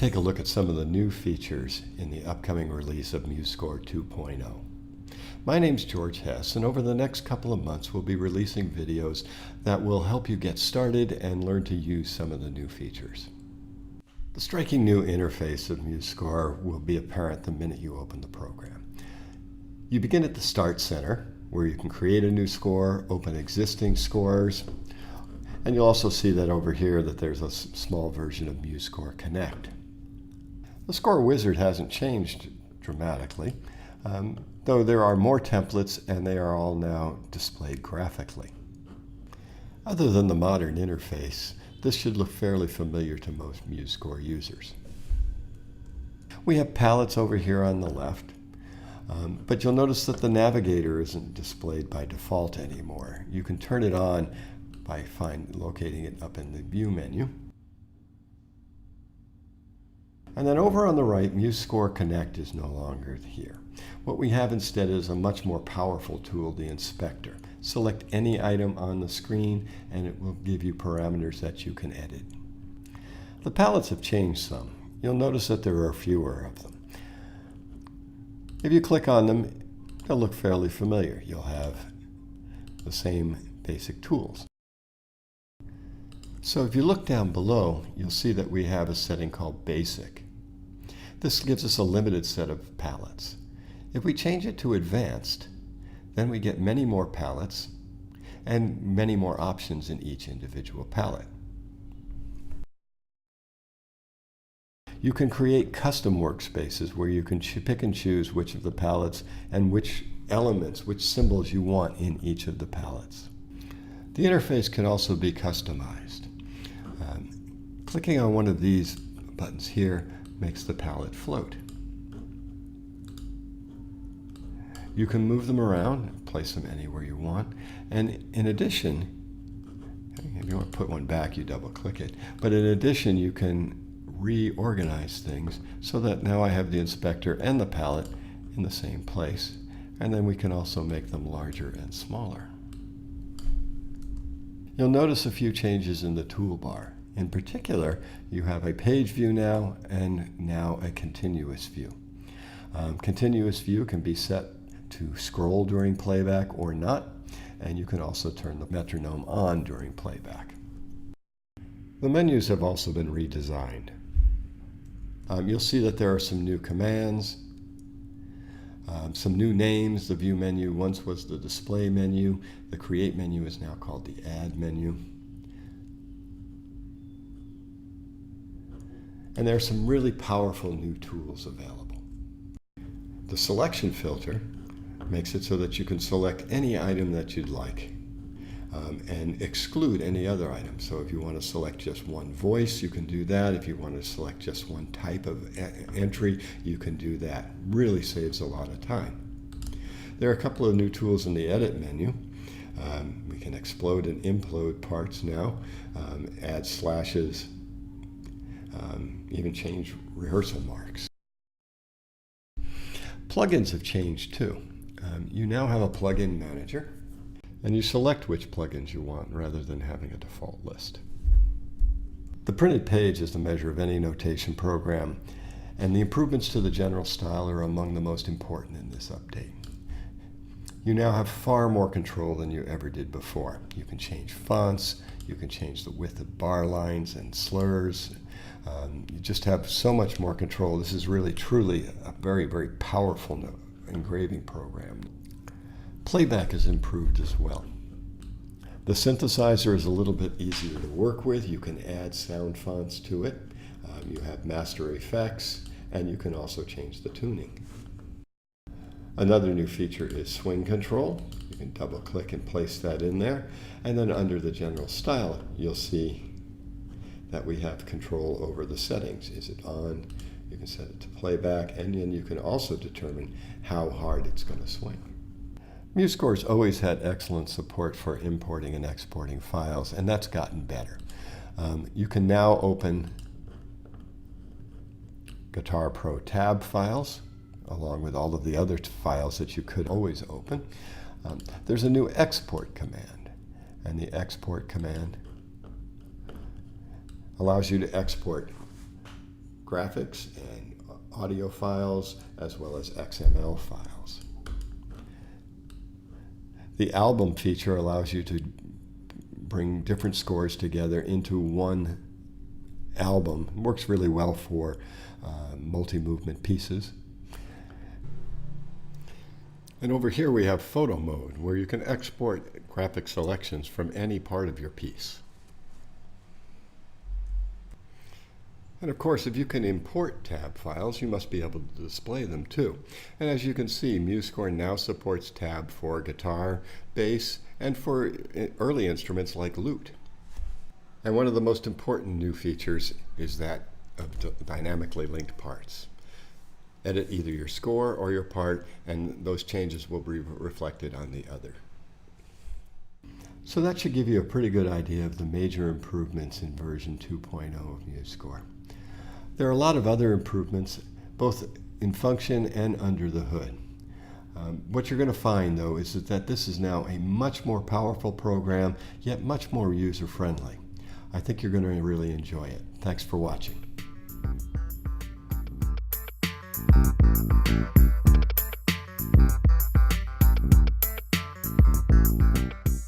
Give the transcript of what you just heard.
take a look at some of the new features in the upcoming release of MuseScore 2.0. My name's George Hess, and over the next couple of months we'll be releasing videos that will help you get started and learn to use some of the new features. The striking new interface of MuseScore will be apparent the minute you open the program. You begin at the Start Center, where you can create a new score, open existing scores, and you'll also see that over here that there's a small version of MuseScore Connect. The Score Wizard hasn't changed dramatically, though there are more templates and they are all now displayed graphically. Other than the modern interface, this should look fairly familiar to most MuseScore users. We have palettes over here on the left, but you'll notice that the navigator isn't displayed by default anymore. You can turn it on by locating it up in the View menu. And then over on the right, MuseScore Connect is no longer here. What we have instead is a much more powerful tool, the Inspector. Select any item on the screen and it will give you parameters that you can edit. The palettes have changed some. You'll notice that there are fewer of them. If you click on them, they'll look fairly familiar. You'll have the same basic tools. So if you look down below, you'll see that we have a setting called Basic. This gives us a limited set of palettes. If we change it to Advanced, then we get many more palettes and many more options in each individual palette. You can create custom workspaces where you can pick and choose which of the palettes and which elements, which symbols you want in each of the palettes. The interface can also be customized. Clicking on one of these buttons here makes the palette float. You can move them around, place them anywhere you want, and in addition, if you want to put one back, you double click it, but in addition you can reorganize things so that now I have the inspector and the palette in the same place, and then we can also make them larger and smaller. You'll notice a few changes in the toolbar. In particular, you have a page view now and now a continuous view. Continuous view can be set to scroll during playback or not, and you can also turn the metronome on during playback. The menus have also been redesigned. You'll see that there are some new commands, some new names. The View menu once was the Display menu. The Create menu is now called the Add menu. And there are some really powerful new tools available. The Selection filter makes it so that you can select any item that you'd like and exclude any other item. So if you want to select just one voice, you can do that. If you want to select just one type of entry, you can do that. Really saves a lot of time. There are a couple of new tools in the Edit menu. We can explode and implode parts now, add slashes, even change rehearsal marks. Plugins have changed too. You now have a plugin manager, and you select which plugins you want rather than having a default list. The printed page is the measure of any notation program, and the improvements to the general style are among the most important in this update. You now have far more control than you ever did before. You can change fonts, you can change the width of bar lines and slurs. You just have so much more control. This is really truly a very, very powerful engraving program. Playback is improved as well. The synthesizer is a little bit easier to work with. You can add sound fonts to it. You have master effects, and you can also change the tuning. Another new feature is swing control. You can double click and place that in there. And then under the general style, you'll see that we have control over the settings. Is it on? You can set it to playback, and then you can also determine how hard it's going to swing. MuseScore's always had excellent support for importing and exporting files, and that's gotten better. You can now open Guitar Pro tab files, along with all of the other files that you could always open. There's a new export command, and the export command allows you to export graphics and audio files, as well as XML files. The album feature allows you to bring different scores together into one album. It works really well for multi-movement pieces. And over here we have photo mode, where you can export graphic selections from any part of your piece. And of course, if you can import tab files, you must be able to display them too. And as you can see, MuseScore now supports tab for guitar, bass, and for early instruments like lute. And one of the most important new features is that of dynamically linked parts. Edit either your score or your part, and those changes will be reflected on the other. So that should give you a pretty good idea of the major improvements in version 2.0 of MuseScore. There are a lot of other improvements, both in function and under the hood. What you're going to find, though, is that this is now a much more powerful program, yet much more user-friendly. I think you're going to really enjoy it. Thanks for watching.